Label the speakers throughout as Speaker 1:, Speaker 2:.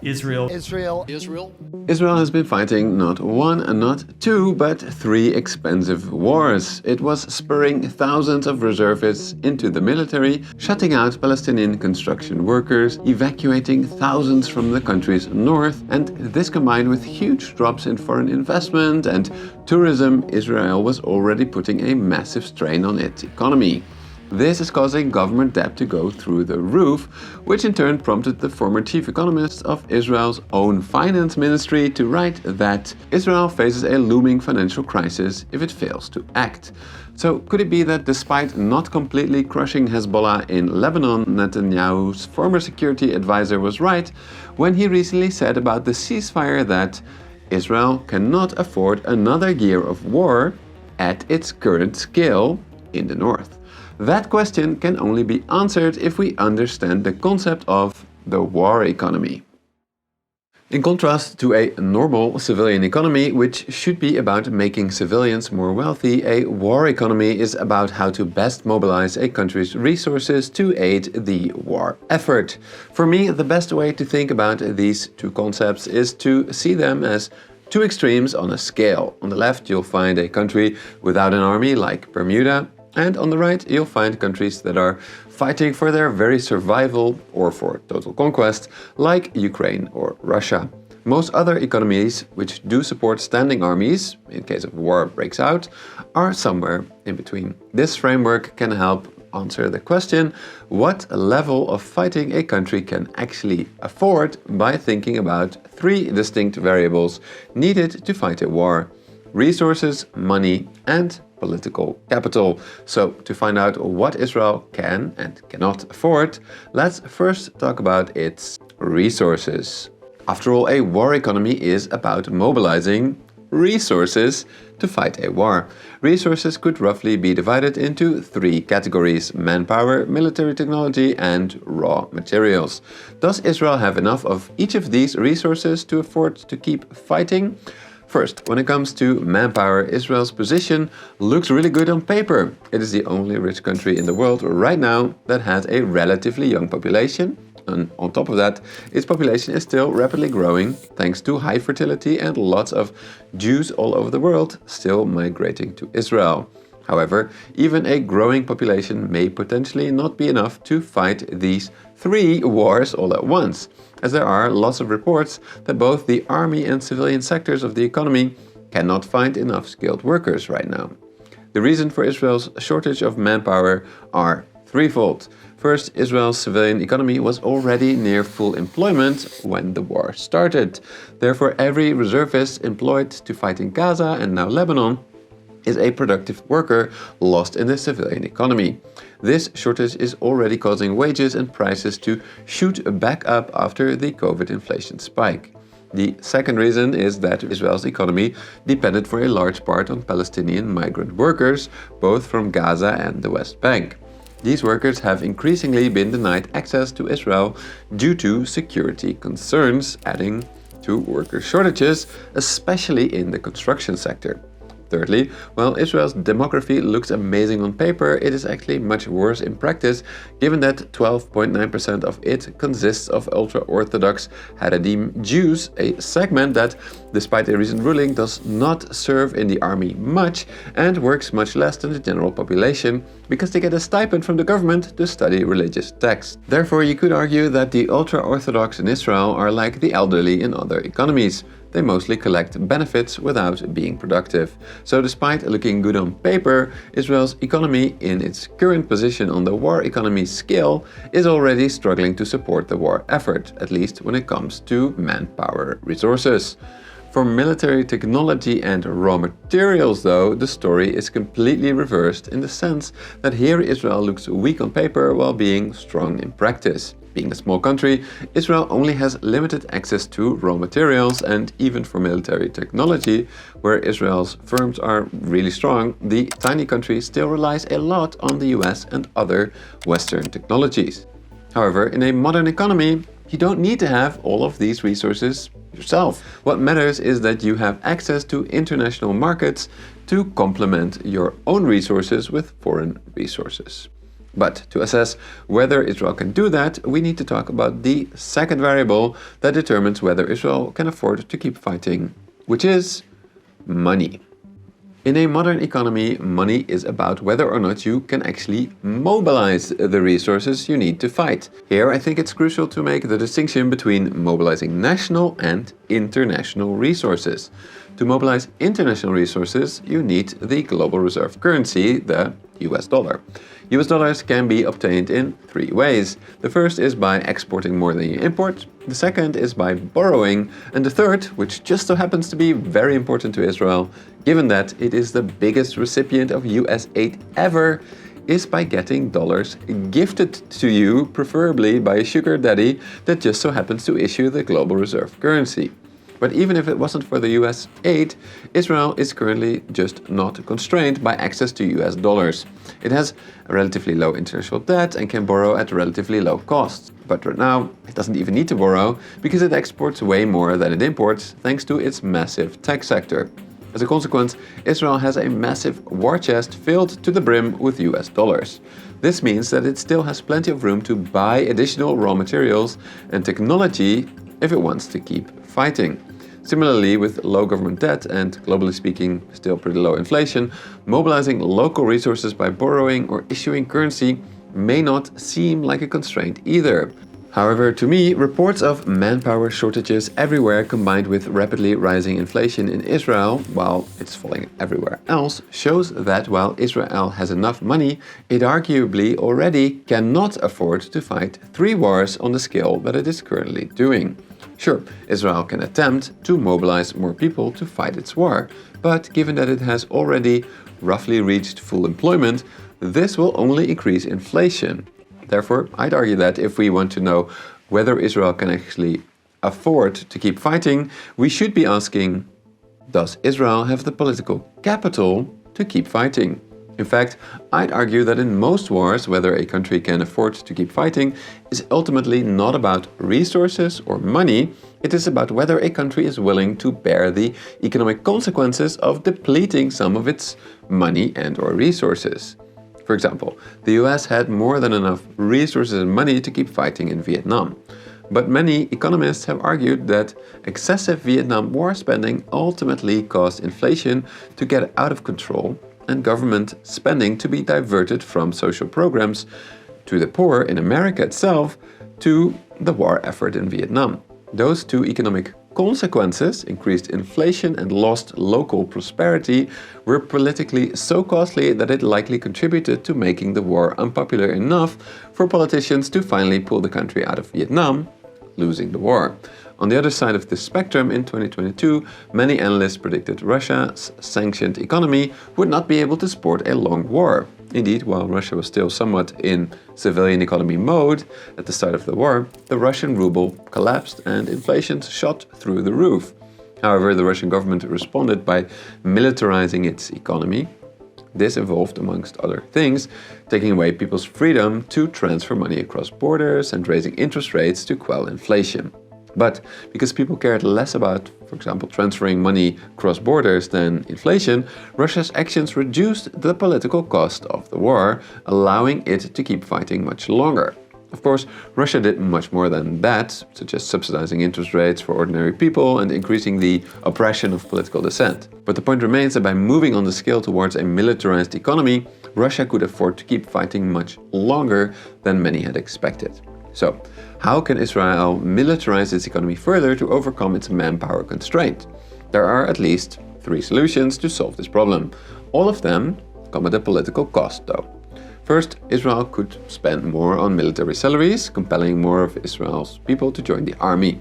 Speaker 1: Israel.
Speaker 2: Israel has been fighting not one and not two, but three expensive wars. It was spurring thousands of reservists into the military, shutting out Palestinian construction workers, evacuating thousands from the country's north, and this combined with huge drops in foreign investment and tourism, Israel was already putting a massive strain on its economy. This is causing government debt to go through the roof, which in turn prompted the former chief economist of Israel's own finance ministry to write that Israel faces a looming financial crisis if it fails to act. So could it be that despite not completely crushing Hezbollah in Lebanon, Netanyahu's former security advisor was right when he recently said about the ceasefire that Israel cannot afford another year of war at its current scale in the north? That question can only be answered if we understand the concept of the war economy. In contrast to a normal civilian economy, which should be about making civilians more wealthy, a war economy is about how to best mobilize a country's resources to aid the war effort. For me, the best way to think about these two concepts is to see them as two extremes on a scale. On the left, you'll find a country without an army like Bermuda, and on the right, you'll find countries that are fighting for their very survival or for total conquest, like Ukraine or Russia. Most other economies which do support standing armies, in case of war breaks out, are somewhere in between. This framework can help answer the question what level of fighting a country can actually afford by thinking about three distinct variables needed to fight a war: resources, money, and political capital. So, to find out what Israel can and cannot afford, let's first talk about its resources. After all, a war economy is about mobilizing resources to fight a war. Resources could roughly be divided into three categories: manpower, military technology, and raw materials. Does Israel have enough of each of these resources to afford to keep fighting? First, when it comes to manpower, Israel's position looks really good on paper. It is the only rich country in the world right now that has a relatively young population. And on top of that, its population is still rapidly growing thanks to high fertility and lots of Jews all over the world still migrating to Israel. However, even a growing population may potentially not be enough to fight these three wars all at once, as there are lots of reports that both the army and civilian sectors of the economy cannot find enough skilled workers right now. The reason for Israel's shortage of manpower are threefold. First, Israel's civilian economy was already near full employment when the war started. Therefore, every reservist employed to fight in Gaza and now Lebanon is a productive worker lost in the civilian economy. This shortage is already causing wages and prices to shoot back up after the COVID inflation spike. The second reason is that Israel's economy depended for a large part on Palestinian migrant workers, both from Gaza and the West Bank. These workers have increasingly been denied access to Israel due to security concerns, adding to worker shortages, especially in the construction sector. Thirdly, while Israel's demography looks amazing on paper, it is actually much worse in practice, given that 12.9% of it consists of ultra-Orthodox Haredim Jews, a segment that, despite a recent ruling, does not serve in the army much and works much less than the general population because they get a stipend from the government to study religious texts. Therefore, you could argue that the ultra-Orthodox in Israel are like the elderly in other economies. They mostly collect benefits without being productive. So despite looking good on paper, Israel's economy in its current position on the war economy scale is already struggling to support the war effort, at least when it comes to manpower resources. For military technology and raw materials, though, the story is completely reversed in the sense that here Israel looks weak on paper while being strong in practice. Being a small country, Israel only has limited access to raw materials, and even for military technology, where Israel's firms are really strong, the tiny country still relies a lot on the US and other Western technologies. However, in a modern economy, you don't need to have all of these resources yourself. What matters is that you have access to international markets to complement your own resources with foreign resources. But to assess whether Israel can do that, we need to talk about the second variable that determines whether Israel can afford to keep fighting, which is money. In a modern economy, money is about whether or not you can actually mobilize the resources you need to fight. Here, I think it's crucial to make the distinction between mobilizing national and international resources. To mobilize international resources, you need the global reserve currency, the US dollar. US dollars can be obtained in three ways. The first is by exporting more than you import, the second is by borrowing, and the third, which just so happens to be very important to Israel, given that it is the biggest recipient of US aid ever, is by getting dollars gifted to you, preferably by a sugar daddy that just so happens to issue the global reserve currency. But even if it wasn't for the US aid, Israel is currently just not constrained by access to US dollars. It has a relatively low international debt and can borrow at relatively low costs. But right now, it doesn't even need to borrow because it exports way more than it imports thanks to its massive tech sector. As a consequence, Israel has a massive war chest filled to the brim with US dollars. This means that it still has plenty of room to buy additional raw materials and technology if it wants to keep fighting. Similarly, with low government debt and, globally speaking, still pretty low inflation, mobilizing local resources by borrowing or issuing currency may not seem like a constraint either. However, to me, reports of manpower shortages everywhere combined with rapidly rising inflation in Israel, while it's falling everywhere else, shows that while Israel has enough money, it arguably already cannot afford to fight 3 wars on the scale that it is currently doing. Sure, Israel can attempt to mobilize more people to fight its war, but given that it has already roughly reached full employment, this will only increase inflation. Therefore, I'd argue that if we want to know whether Israel can actually afford to keep fighting, we should be asking, does Israel have the political capital to keep fighting? In fact, I'd argue that in most wars, whether a country can afford to keep fighting is ultimately not about resources or money, it is about whether a country is willing to bear the economic consequences of depleting some of its money and or resources. For example, the US had more than enough resources and money to keep fighting in Vietnam. But many economists have argued that excessive Vietnam War spending ultimately caused inflation to get out of control and government spending to be diverted from social programs to the poor in America itself to the war effort in Vietnam. Those two economic consequences, increased inflation and lost local prosperity, were politically so costly that it likely contributed to making the war unpopular enough for politicians to finally pull the country out of Vietnam, losing the war. On the other side of the spectrum, in 2022, many analysts predicted Russia's sanctioned economy would not be able to support a long war. Indeed, while Russia was still somewhat in civilian economy mode at the start of the war, the Russian ruble collapsed and inflation shot through the roof. However, the Russian government responded by militarizing its economy. This involved, amongst other things, taking away people's freedom to transfer money across borders and raising interest rates to quell inflation. But because people cared less about, for example, transferring money across borders than inflation, Russia's actions reduced the political cost of the war, allowing it to keep fighting much longer. Of course, Russia did much more than that, such as subsidizing interest rates for ordinary people and increasing the oppression of political dissent. But the point remains that by moving on the scale towards a militarized economy, Russia could afford to keep fighting much longer than many had expected. So, how can Israel militarize its economy further to overcome its manpower constraint? There are at least 3 solutions to solve this problem. All of them come at a political cost, though. First, Israel could spend more on military salaries, compelling more of Israel's people to join the army.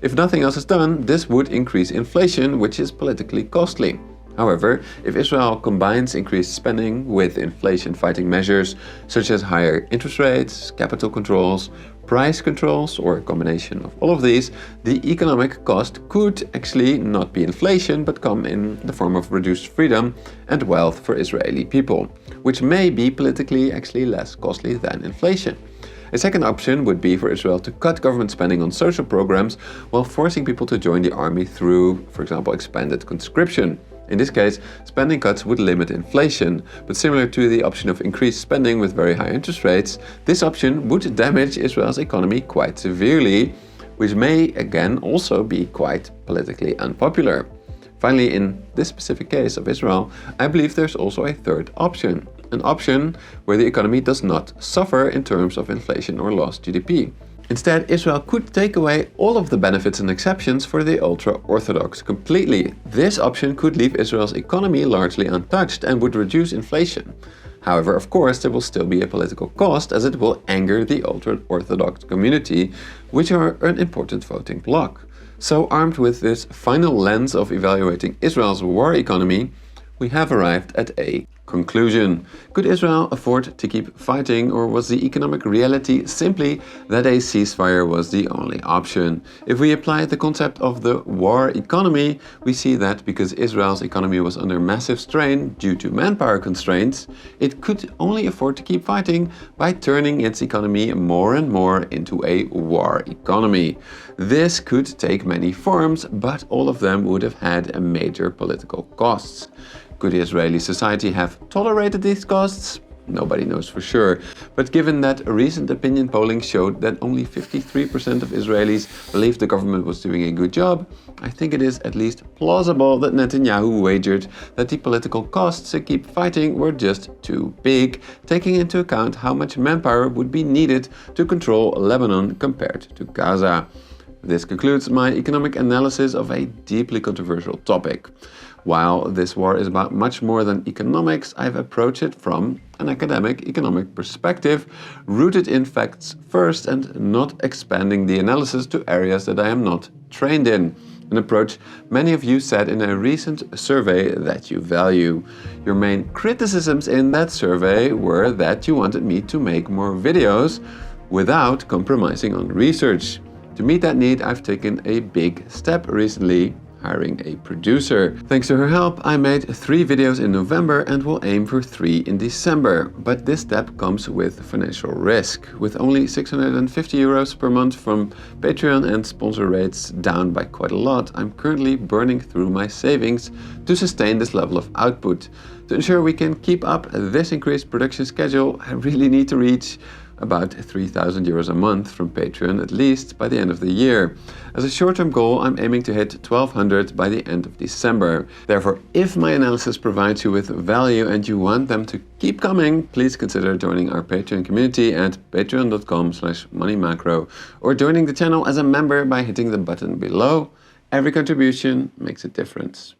Speaker 2: If nothing else is done, this would increase inflation, which is politically costly. However, if Israel combines increased spending with inflation-fighting measures such as higher interest rates, capital controls, price controls, or a combination of all of these, the economic cost could actually not be inflation but come in the form of reduced freedom and wealth for Israeli people, which may be politically actually less costly than inflation. A second option would be for Israel to cut government spending on social programs while forcing people to join the army through, for example, expanded conscription. In this case, spending cuts would limit inflation, but similar to the option of increased spending with very high interest rates, this option would damage Israel's economy quite severely, which may again also be quite politically unpopular. Finally, in this specific case of Israel, I believe there's also a third option, an option where the economy does not suffer in terms of inflation or lost GDP. Instead, Israel could take away all of the benefits and exceptions for the ultra-Orthodox completely. This option could leave Israel's economy largely untouched and would reduce inflation. However, of course, there will still be a political cost as it will anger the ultra-Orthodox community, which are an important voting bloc. So, armed with this final lens of evaluating Israel's war economy, we have arrived at a conclusion. Could Israel afford to keep fighting, or was the economic reality simply that a ceasefire was the only option? If we apply the concept of the war economy, we see that because Israel's economy was under massive strain due to manpower constraints, it could only afford to keep fighting by turning its economy more and more into a war economy. This could take many forms, but all of them would have had major political costs. Could Israeli society have tolerated these costs? Nobody knows for sure. But given that recent opinion polling showed that only 53% of Israelis believed the government was doing a good job, I think it is at least plausible that Netanyahu wagered that the political costs to keep fighting were just too big, taking into account how much manpower would be needed to control Lebanon compared to Gaza. This concludes my economic analysis of a deeply controversial topic. While this war is about much more than economics, I've approached it from an academic economic perspective, rooted in facts first and not expanding the analysis to areas that I am not trained in. An approach many of you said in a recent survey that you value. Your main criticisms in that survey were that you wanted me to make more videos without compromising on research. To meet that need, I've taken a big step recently, hiring a producer. Thanks to her help, I made 3 videos in November and will aim for 3 in December. But this step comes with financial risk. With only 650 euros per month from Patreon and sponsor rates down by quite a lot, I'm currently burning through my savings to sustain this level of output. To ensure we can keep up this increased production schedule, I really need to reach about 3,000 euros a month from Patreon at least by the end of the year. As a short-term goal, I'm aiming to hit 1,200 by the end of December. Therefore, if my analysis provides you with value and you want them to keep coming, please consider joining our Patreon community at patreon.com/moneymacro or joining the channel as a member by hitting the button below. Every contribution makes a difference.